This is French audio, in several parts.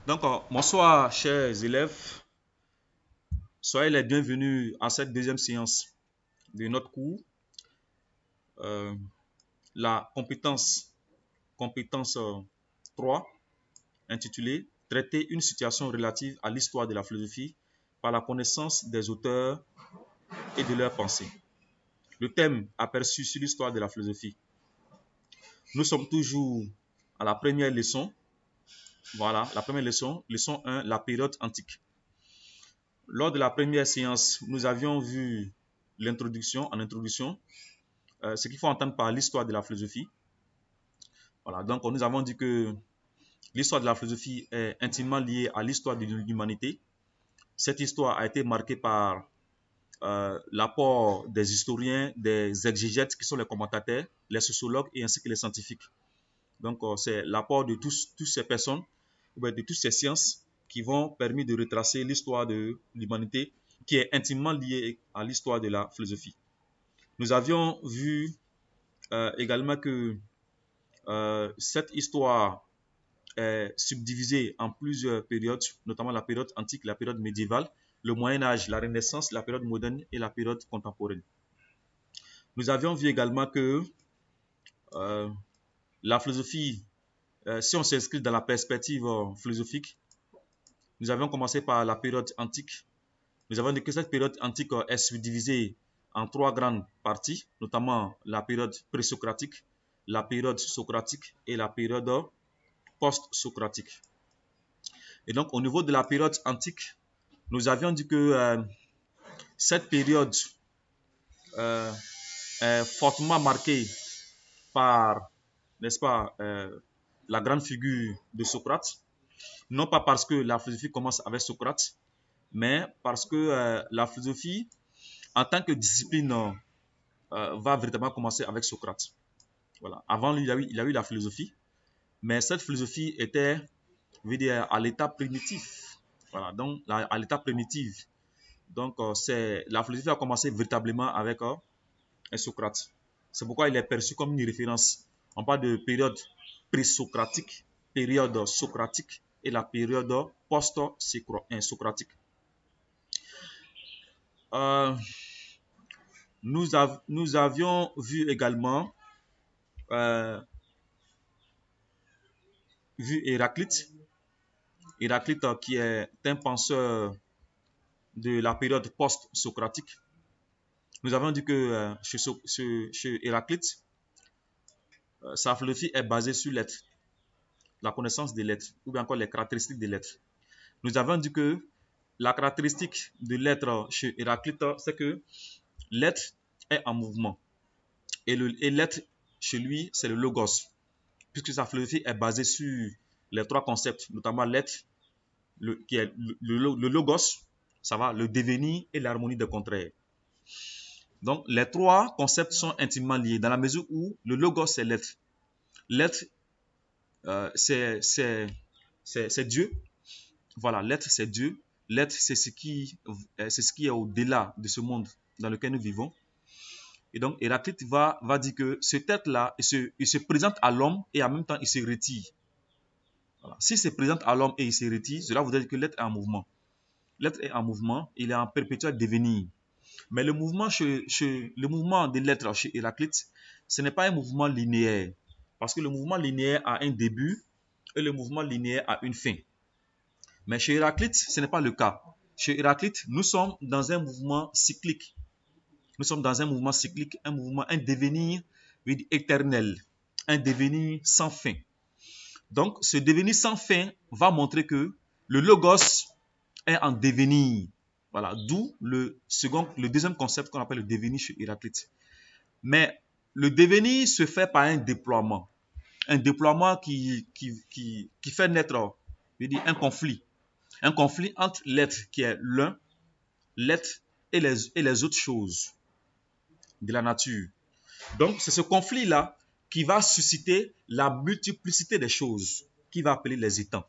Donc, bonsoir, chers élèves. Soyez les bienvenus à cette deuxième séance de notre cours. Euh, la compétence 3, intitulée Traiter une situation relative à l'histoire de la philosophie par la connaissance des auteurs et de leurs pensées. Le thème aperçu sur l'histoire de la philosophie. Nous sommes toujours à la première leçon. Voilà, la première leçon, leçon 1, la période antique. Lors de la première séance, nous avions vu en introduction, ce qu'il faut entendre par l'histoire de la philosophie. Voilà, donc nous avons dit que l'histoire de la philosophie est intimement liée à l'histoire de l'humanité. Cette histoire a été marquée par l'apport des historiens, des exégètes qui sont les commentateurs, les sociologues et ainsi que les scientifiques. Donc c'est l'apport de toutes ces personnes, de toutes ces sciences qui vont permettre de retracer l'histoire de l'humanité qui est intimement liée à l'histoire de la philosophie. Nous avions vu également que cette histoire est subdivisée en plusieurs périodes, notamment la période antique, la période médiévale, le Moyen Âge, la Renaissance, la période moderne et la période contemporaine. Nous avions vu également que euh, la philosophie, si on s'inscrit dans la perspective philosophique, nous avions commencé par la période antique. Nous avons dit que cette période antique est subdivisée en trois grandes parties, notamment la période présocratique, la période socratique et la période post-socratique. Et donc, au niveau de la période antique, nous avions dit que cette période euh, est fortement marquée par, n'est-ce pas, la grande figure de Socrate. Non pas parce que la philosophie commence avec Socrate, mais parce que la philosophie, en tant que discipline, va véritablement commencer avec Socrate. Voilà. Avant lui, il a eu la philosophie, mais cette philosophie était, je veux dire, à l'état primitif. Voilà, donc à l'état primitif. Donc, la philosophie a commencé véritablement avec Socrate. C'est pourquoi il est perçu comme une référence. On parle de période pré-socratique, période socratique et la période post-socratique. Euh, nous avions vu également Héraclite. Héraclite qui est un penseur de la période post-socratique. Nous avons dit que chez Héraclite, sa philosophie est basée sur l'être, la connaissance des lettres, ou bien encore les caractéristiques des lettres. Nous avons dit que la caractéristique de l'être chez Héraclite, c'est que l'être est en mouvement. Et l'être, chez lui, c'est le logos, puisque sa philosophie est basée sur les trois concepts, notamment l'être, qui est le logos, ça va, le devenir et l'harmonie des contraires. Donc, les trois concepts sont intimement liés dans la mesure où le logos, c'est l'être. L'être, c'est Dieu. Voilà, l'être, c'est Dieu. L'être, c'est ce qui est au-delà de ce monde dans lequel nous vivons. Et donc, Héraclite va dire que cet être-là, il se présente à l'homme et en même temps, il se retire. Voilà. S'il se présente à l'homme et il se retire, cela voudrait dire que l'être est en mouvement. L'être est en mouvement, il est en perpétuel devenir. Mais le mouvement, le mouvement de l'être chez Héraclite, ce n'est pas un mouvement linéaire. Parce que le mouvement linéaire a un début et le mouvement linéaire a une fin. Mais chez Héraclite, ce n'est pas le cas. Chez Héraclite, nous sommes dans un mouvement cyclique. Nous sommes dans un mouvement cyclique, un devenir éternel, un devenir sans fin. Donc, ce devenir sans fin va montrer que le logos est en devenir. Voilà, d'où le deuxième concept qu'on appelle le devenir chez Héraclite. Mais le devenir se fait par un déploiement. Un déploiement qui fait naître, je veux dire, un conflit. Un conflit entre l'être qui est l'un, l'être et les autres choses de la nature. Donc, c'est ce conflit-là qui va susciter la multiplicité des choses, qui va appeler les étangs.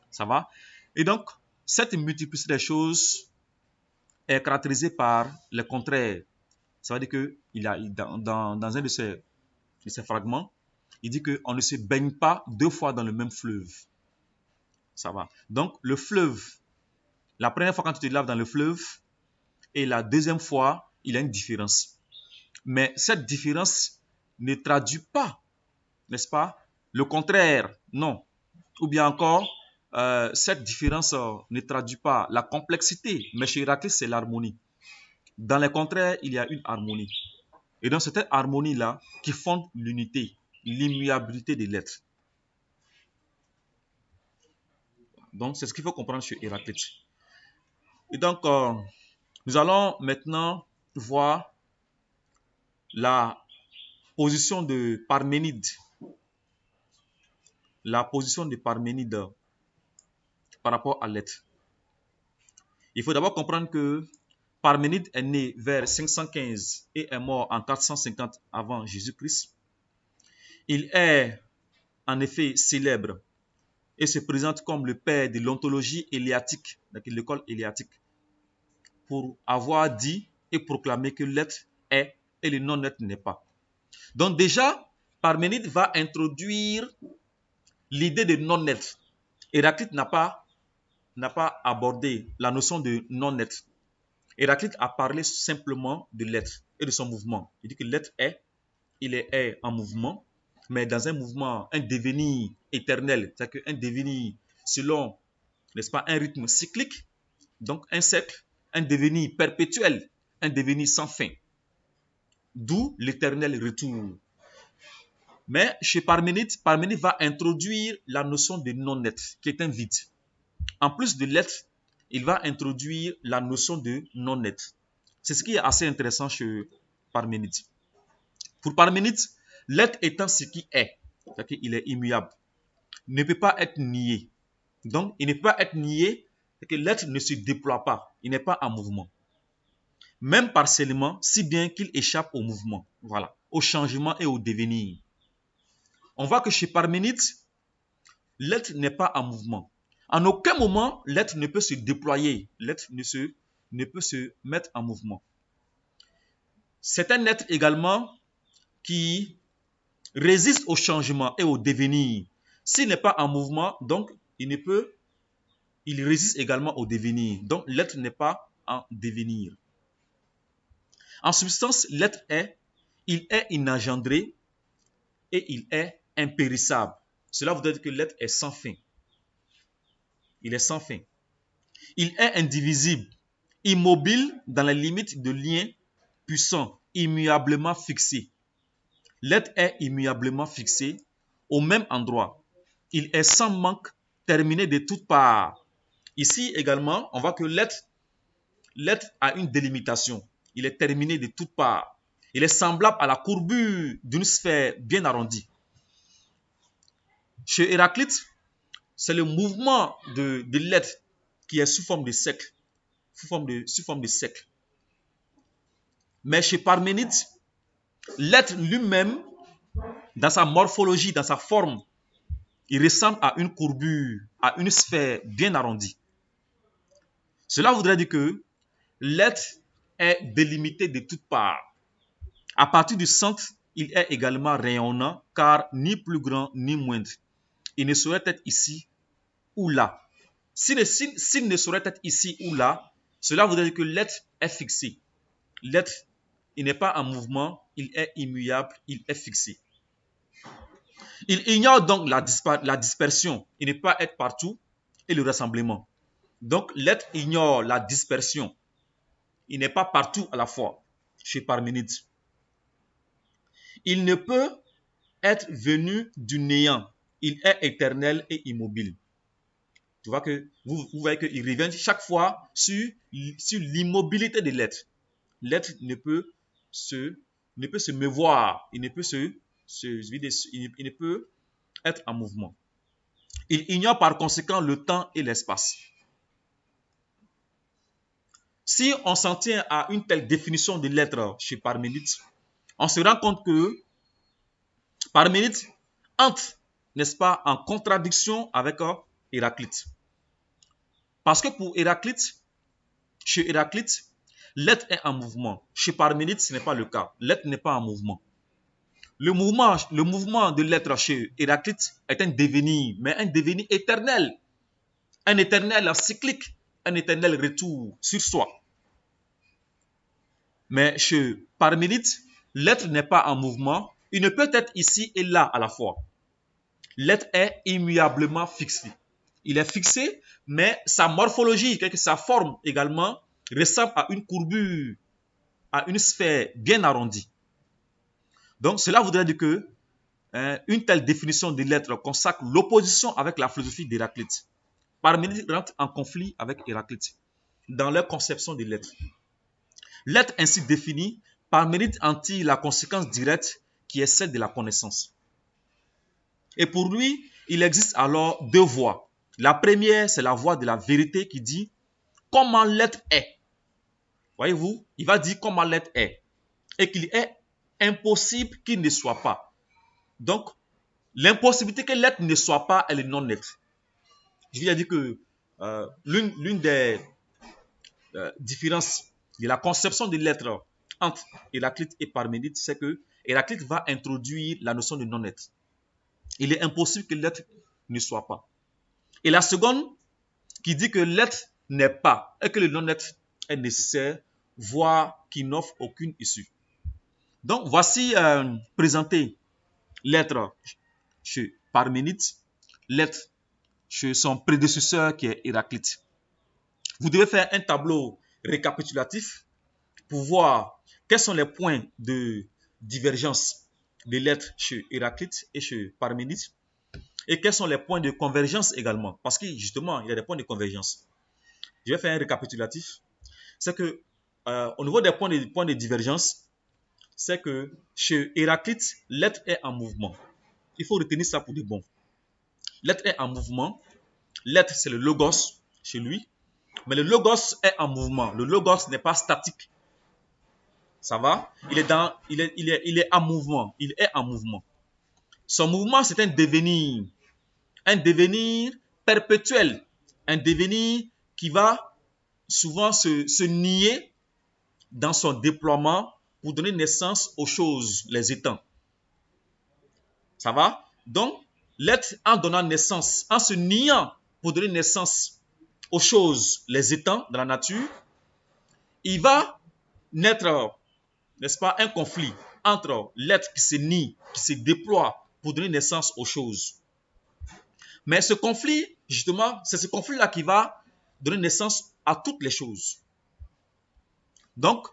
Ça va? Et donc, cette multiplicité des choses est caractérisée par le contraire. Ça veut dire que dans un de ces fragments, il dit qu'on ne se baigne pas deux fois dans le même fleuve. Ça va. Donc, le fleuve, la première fois quand tu te laves dans le fleuve et la deuxième fois, il y a une différence. Mais cette différence ne traduit pas, n'est-ce pas, le contraire, non. Ou bien encore, cette différence ne traduit pas la complexité, mais chez Héraclite, c'est l'harmonie. Dans les contraires, il y a une harmonie. Et donc, c'est cette harmonie-là qui fonde l'unité, l'immuabilité des lettres. Donc, c'est ce qu'il faut comprendre chez Héraclite. Et donc, nous allons maintenant voir la position de Parménide. La position de Parménide par rapport à l'être. Il faut d'abord comprendre que Parménide est né vers 515 et est mort en 450 avant Jésus-Christ. Il est en effet célèbre et se présente comme le père de l'ontologie éléatique, l'école éléatique, pour avoir dit et proclamé que l'être est et le non-être n'est pas. Donc déjà, Parménide va introduire l'idée de non-être. Héraclite n'a pas abordé la notion de non-être. Héraclite a parlé simplement de l'être et de son mouvement. Il dit que l'être est, il est en mouvement, mais dans un mouvement, un devenir éternel, c'est-à-dire un devenir selon, n'est-ce pas, un rythme cyclique, donc un cercle, un devenir perpétuel, un devenir sans fin. D'où l'éternel retour. Mais chez Parménide, Parménide va introduire la notion de non-être, qui est un vide. En plus de l'être, il va introduire la notion de non-être. C'est ce qui est assez intéressant chez Parménide. Pour Parménide, l'être étant ce qui est, c'est-à-dire qu'il est immuable, ne peut pas être nié. Donc, il ne peut pas être nié, c'est que l'être ne se déploie pas, il n'est pas en mouvement. Même partiellement, si bien qu'il échappe au mouvement, voilà, au changement et au devenir. On voit que chez Parménide, l'être n'est pas en mouvement. En aucun moment, l'être ne peut se déployer, l'être ne peut se mettre en mouvement. C'est un être également qui résiste au changement et au devenir. S'il n'est pas en mouvement, donc il résiste également au devenir. Donc l'être n'est pas en devenir. En substance, l'être il est inengendré et il est impérissable. Cela voudrait dire que l'être est sans fin. Il est sans fin. Il est indivisible, immobile dans la limite de liens puissants, immuablement fixés. L'être est immuablement fixé au même endroit. Il est sans manque, terminé de toutes parts. Ici également, on voit que l'être a une délimitation. Il est terminé de toutes parts. Il est semblable à la courbure d'une sphère bien arrondie. Chez Héraclite, c'est le mouvement de l'être qui est sous forme de cercle. Sous forme de cercle. Mais chez Parménide, l'être lui-même, dans sa morphologie, dans sa forme, il ressemble à une courbure, à une sphère bien arrondie. Cela voudrait dire que l'être est délimité de toutes parts. À partir du centre, il est également rayonnant, car ni plus grand ni moindre. Il ne saurait être ici ou là. S'il ne saurait être ici ou là, cela voudrait dire que l'être est fixé. L'être, il n'est pas en mouvement, il est immuable, il est fixé. Il ignore donc la dispersion. Il ne peut pas être partout et le rassemblement. Donc, l'être ignore la dispersion. Il n'est pas partout à la fois chez Parménide. Il ne peut être venu du néant. Il est éternel et immobile. Tu vois que vous voyez qu'il revient chaque fois sur l'immobilité de l'être. L'être ne peut se mouvoir. Il ne peut être en mouvement. Il ignore par conséquent le temps et l'espace. Si on s'en tient à une telle définition de l'être chez Parménide, on se rend compte que Parménide entre, n'est-ce pas, en contradiction avec Héraclite. Parce que pour Héraclite, chez Héraclite, l'être est en mouvement. Chez Parménide, ce n'est pas le cas. L'être n'est pas en mouvement. Le mouvement de l'être chez Héraclite est un devenir, mais un devenir éternel. un éternel cyclique, un éternel retour sur soi. Mais chez Parménide, l'être n'est pas en mouvement, il ne peut être ici et là à la fois. L'être est immuablement fixé. Il est fixé, mais sa morphologie, sa forme également, ressemble à une courbure, à une sphère bien arrondie. Donc, cela voudrait dire que une telle définition de l'être consacre l'opposition avec la philosophie d'Héraclite. Parménide rentre en conflit avec Héraclite dans leur conception de l'être. L'être ainsi défini, Parménide en tire la conséquence directe qui est celle de la connaissance. Et pour lui, il existe alors deux voies. La première, c'est la voie de la vérité qui dit comment l'être est. Voyez-vous, il va dire comment l'être est. Et qu'il est impossible qu'il ne soit pas. Donc, l'impossibilité que l'être ne soit pas est le non-être. Je viens de dire que l'une des différences de la conception de l'être entre Héraclite et Parménide, c'est que Héraclite va introduire la notion de non-être. Il est impossible que l'être ne soit pas. Et la seconde, qui dit que l'être n'est pas et que le non-être est nécessaire, voire qui n'offre aucune issue. Donc, voici présenté l'être chez Parménide, l'être chez son prédécesseur qui est Héraclite. Vous devez faire un tableau récapitulatif pour voir quels sont les points de divergence de l'être chez Héraclite et chez Parménide et quels sont les points de convergence également. Parce que justement, il y a des points de convergence. Je vais faire un récapitulatif. C'est que au niveau des points de divergence, c'est que chez Héraclite, l'être est en mouvement. Il faut retenir ça pour de bon. L'être est en mouvement. L'être, c'est le logos chez lui. Mais le logos est en mouvement. Le logos n'est pas statique. Ça va? Il est en mouvement. Il est en mouvement. Son mouvement, c'est un devenir perpétuel, un devenir qui va souvent se nier dans son déploiement pour donner naissance aux choses, les étangs. Ça va? Donc, l'être en donnant naissance, en se niant pour donner naissance aux choses, les étangs dans la nature, il va naître, n'est-ce pas, un conflit entre l'être qui se nie, qui se déploie pour donner naissance aux choses. Mais ce conflit, justement, c'est ce conflit-là qui va donner naissance à toutes les choses. Donc,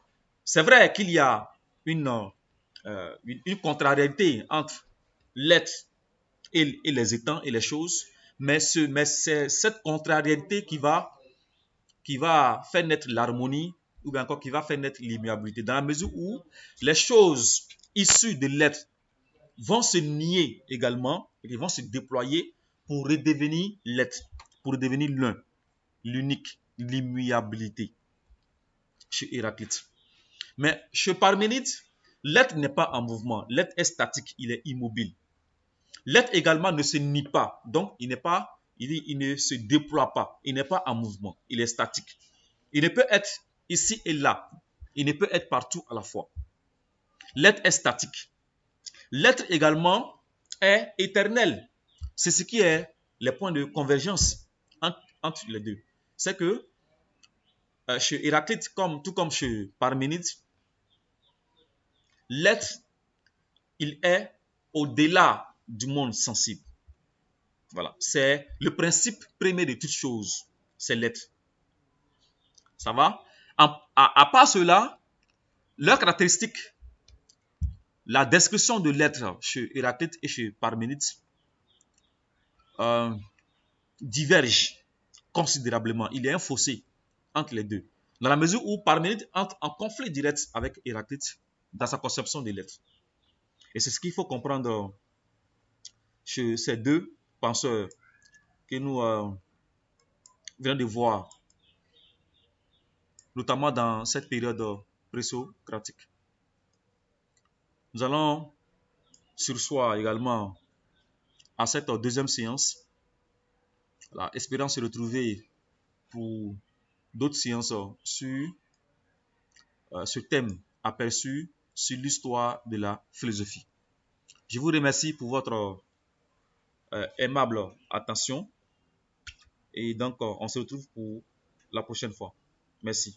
c'est vrai qu'il y a une contrariété entre l'être et les étangs et les choses, mais c'est cette contrariété qui va faire naître l'harmonie ou bien encore qui va faire naître l'immuabilité, dans la mesure où les choses issues de l'être vont se nier également et vont se déployer pour redevenir l'être, pour redevenir l'un, l'unique, l'immuabilité chez Héraclite. Mais chez Parménide, l'être n'est pas en mouvement, l'être est statique, il est immobile. L'être également ne se nie pas, donc il ne se déploie pas, il n'est pas en mouvement, il est statique. Il ne peut être ici et là, il ne peut être partout à la fois. L'être est statique. L'être également est éternel. C'est ce qui est les points de convergence entre les deux. C'est que chez Héraclite, tout comme chez Parménide, l'être, il est au-delà du monde sensible. Voilà. C'est le principe premier de toute chose. C'est l'être. Ça va? À part cela, leur caractéristique, la description de l'être chez Héraclite et chez Parménide diverge considérablement. Il y a un fossé entre les deux. Dans la mesure où Parménide entre en conflit direct avec Héraclite dans sa conception de l'être. Et c'est ce qu'il faut comprendre chez ces deux penseurs que nous venons de voir, notamment dans cette période présocratique. Nous allons sursoir également à cette deuxième séance, espérant se retrouver pour d'autres séances sur ce thème aperçu sur l'histoire de la philosophie. Je vous remercie pour votre aimable attention Et donc, on se retrouve pour la prochaine fois. Merci.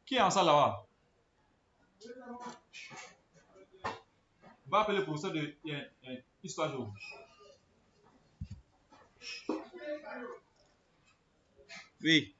Qui est en salle là-bas? Va appeler le professeur de histoire géo. Oui.